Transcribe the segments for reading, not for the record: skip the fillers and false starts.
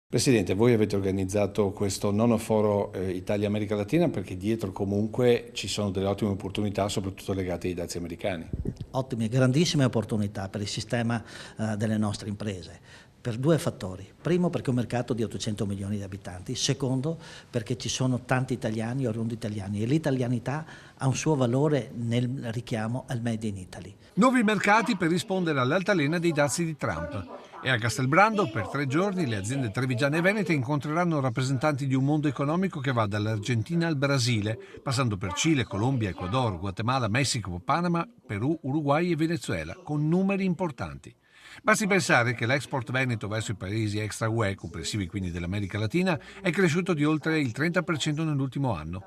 Presidente, voi avete organizzato questo nono foro Italia-America Latina perché dietro comunque ci sono delle ottime opportunità, soprattutto legate ai dazi americani. Ottime, grandissime opportunità per il sistema delle nostre imprese, per due fattori. Primo, perché è un mercato di 800 milioni di abitanti. Secondo, perché ci sono tanti italiani, oriundi italiani, e l'italianità ha un suo valore nel richiamo al Made in Italy. Nuovi mercati per rispondere all'altalena dei dazi di Trump. E a Castelbrando per 3 giorni le aziende trevigiane e venete incontreranno rappresentanti di un mondo economico che va dall'Argentina al Brasile, passando per Cile, Colombia, Ecuador, Guatemala, Messico, Panama, Perù, Uruguay e Venezuela, con numeri importanti. Basti pensare che l'export veneto verso i paesi extra UE, comprensivi quindi dell'America Latina, è cresciuto di oltre il 30% nell'ultimo anno.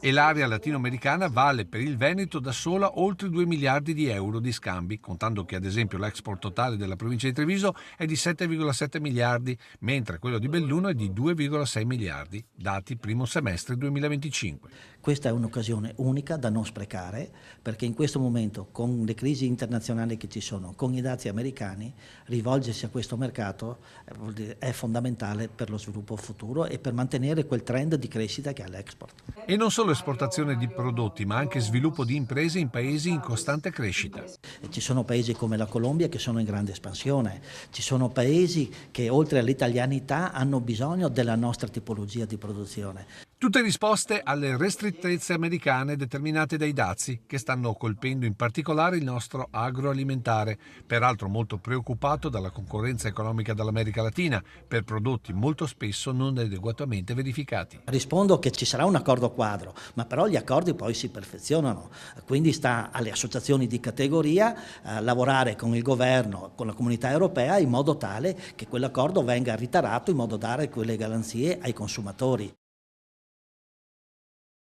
E l'area latinoamericana vale per il Veneto da sola oltre 2 miliardi di euro di scambi, contando che ad esempio l'export totale della provincia di Treviso è di 7,7 miliardi, mentre quello di Belluno è di 2,6 miliardi, dati primo semestre 2025. Questa è un'occasione unica da non sprecare, perché in questo momento, con le crisi internazionali che ci sono, con i dazi americani, rivolgersi a questo mercato è fondamentale per lo sviluppo futuro e per mantenere quel trend di crescita che ha l'export. E non solo esportazione di prodotti, ma anche sviluppo di imprese in paesi in costante crescita. E ci sono paesi come la Colombia che sono in grande espansione, ci sono paesi che oltre all'italianità hanno bisogno della nostra tipologia di produzione. Tutte risposte alle ristrettezze americane determinate dai dazi, che stanno colpendo in particolare il nostro agroalimentare, peraltro molto preoccupato dalla concorrenza economica dall'America Latina, per prodotti molto spesso non adeguatamente verificati. Rispondo che ci sarà un accordo quadro, ma però gli accordi poi si perfezionano, quindi sta alle associazioni di categoria lavorare con il governo, con la comunità europea in modo tale che quell'accordo venga ritarato in modo da dare quelle garanzie ai consumatori.